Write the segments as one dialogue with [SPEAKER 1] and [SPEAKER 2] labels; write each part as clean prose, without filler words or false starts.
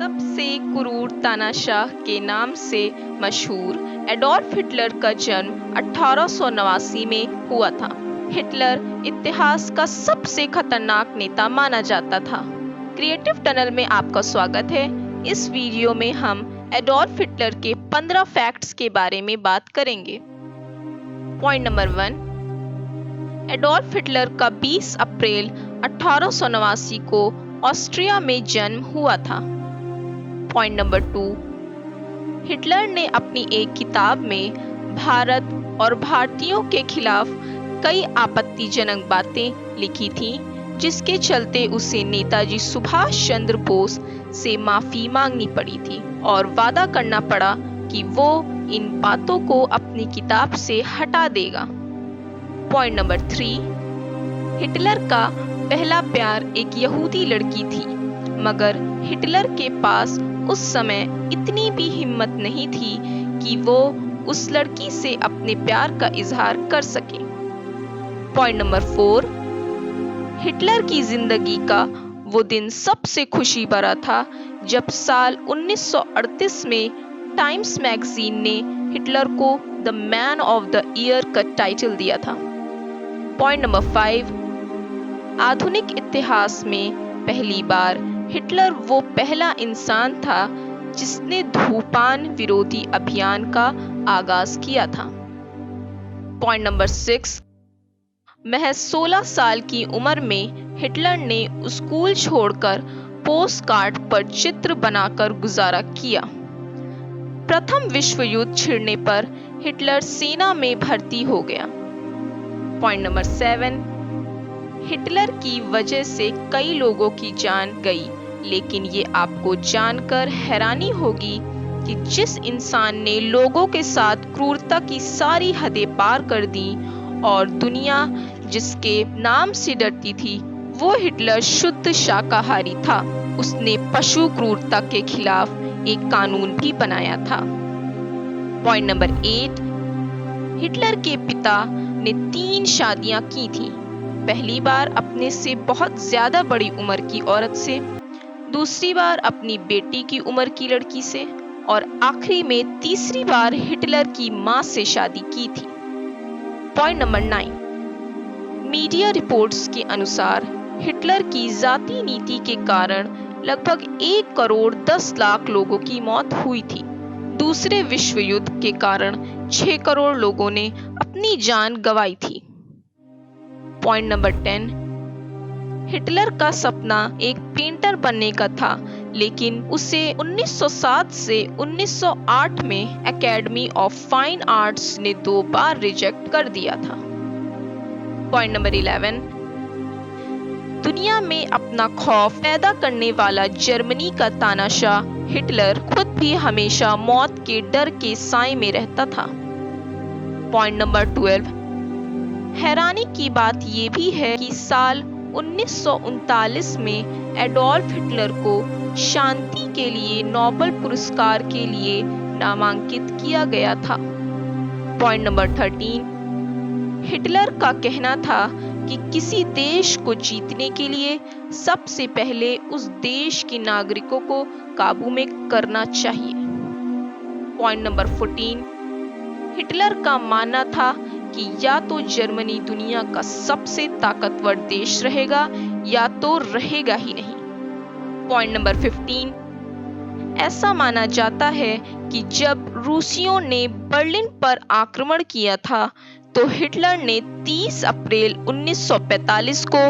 [SPEAKER 1] सबसे क्रूर तानाशाह के नाम से मशहूर एडोल्फ हिटलर का जन्म 1889 में हुआ था। हिटलर इतिहास का सबसे खतरनाक नेता माना जाता था। क्रिएटिव टनल में आपका स्वागत है। इस वीडियो में हम एडोल्फ हिटलर के 15 फैक्ट्स के बारे में बात करेंगे। पॉइंट नंबर 1, एडोल्फ हिटलर का 20 अप्रैल 1889 को ऑस्ट्रिया में जन्म हुआ था। पॉइंट नंबर 2, हिटलर ने अपनी एक किताब में भारत और भारतीयों के खिलाफ कई आपत्तिजनक बातें लिखी थी, जिसके चलते उसे नेताजी सुभाष चंद्र बोस से माफी मांगनी पड़ी थी और वादा करना पड़ा कि वो इन बातों को अपनी किताब से हटा देगा। पॉइंट नंबर 3, हिटलर का पहला प्यार एक यहूदी लड़की थी, मगर हिटलर के पास उस समय इतनी भी हिम्मत नहीं थी कि वो उस लड़की से अपने प्यार का इजहार कर सके। पॉइंट नंबर 4, हिटलर की जिंदगी का वो दिन सबसे खुशी भरा था जब साल 1938 में टाइम्स मैगजीन ने हिटलर को the man of the year का टाइटल दिया था। पॉइंट नंबर 5, आधुनिक इतिहास में पहली बार हिटलर वो पहला इंसान था जिसने धूम्रपान विरोधी अभियान का आगाज किया था। पॉइंट नंबर 6, महज 16 साल की उम्र में हिटलर ने स्कूल छोड़कर पोस्ट कार्ड पर चित्र बनाकर गुजारा किया। प्रथम विश्व युद्ध छिड़ने पर हिटलर सेना में भर्ती हो गया। पॉइंट नंबर 7, हिटलर की वजह से कई लोगों की जान गई, लेकिन ये आपको जानकर हैरानी होगी कि जिस इंसान ने लोगों के साथ क्रूरता की सारी हदें पार कर दी और दुनिया जिसके नाम से डरती थी, वो हिटलर शुद्ध शाकाहारी था। उसने पशु क्रूरता के खिलाफ एक कानून भी बनाया था। पॉइंट नंबर 8, हिटलर के पिता ने 3 शादियां की थी। पहली बार अपने से बहुत ज्यादा बड़ी उम्र की औरत से, दूसरी बार अपनी बेटी की उम्र की लड़की से और आखिरी में तीसरी बार हिटलर की मां से शादी की थी। पॉइंट नंबर 9, मीडिया रिपोर्ट्स के अनुसार हिटलर की जाती नीति के कारण लगभग 1 करोड़ 10 लाख लोगों की मौत हुई थी। दूसरे विश्व युद्ध के कारण 6 करोड़ लोगों ने अपनी जान गंवाई थी। पॉइंट नंबर 10, हिटलर का सपना एक पेंटर बनने का था, लेकिन उसे 1907 से 1908 में एकेडमी ऑफ फाइन आर्ट्स ने 2 बार रिजेक्ट कर दिया था। पॉइंट नंबर 11, दुनिया में अपना खौफ पैदा करने वाला जर्मनी का तानाशाह हिटलर खुद भी हमेशा मौत के डर के साए में रहता था। पॉइंट नंबर 12, हैरानी की बात ये भी है कि साल 1939 में एडोल्फ हिटलर को शांति के लिए नोबेल पुरस्कार के लिए नामांकित किया गया था। पॉइंट नंबर 13, हिटलर का कहना था कि किसी देश को जीतने के लिए सबसे पहले उस देश के नागरिकों को काबू में करना चाहिए। पॉइंट नंबर 14, हिटलर का मानना था कि या तो जर्मनी दुनिया का सबसे ताकतवर देश रहेगा या तो रहेगा ही नहीं। पॉइंट नंबर 15, ऐसा माना जाता है कि जब रूसियों ने बर्लिन पर आक्रमण किया था तो हिटलर ने 30 अप्रैल 1945 को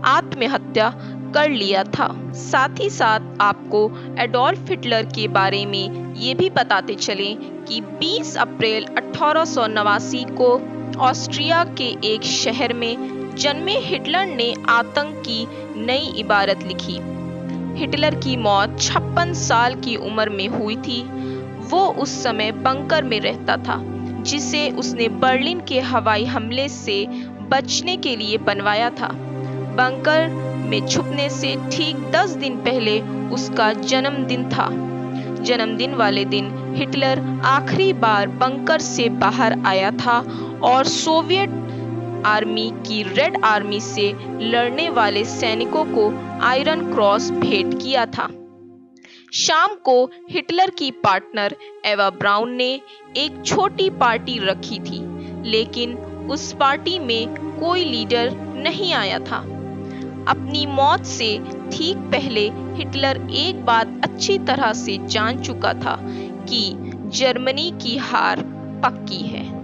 [SPEAKER 1] आत्महत्या कर लिया था। साथ ही साथ आपको एडोल्फ हिटलर के बारे में ये भी बताते चलें कि 20 अप्रैल 1889 को ऑस्ट्रिया के एक शहर में जन्मे हिटलर ने आतंक की नई इबारत लिखी। हिटलर की मौत 56 साल की उम्र में हुई थी। वो उस समय बंकर में रहता था, जिसे उसने बर्लिन के हवाई हमले से बचने के लिए बनवाया था। बंकर में छुपने से ठीक 10 दिन पहले उसका जन्मदिन था। जन्मदिन वाले दिन हिटलर आखिरी बार बंकर से बाहर आया था और सोवियत आर्मी की रेड आर्मी से लड़ने वाले सैनिकों को आयरन क्रॉस भेंट किया था। शाम को हिटलर की पार्टनर एवा ब्राउन ने एक छोटी पार्टी रखी थी, लेकिन उस पार्टी में कोई लीडर नहीं आया था। अपनी मौत से ठीक पहले हिटलर एक बात अच्छी तरह से जान चुका था कि जर्मनी की हार पक्की है।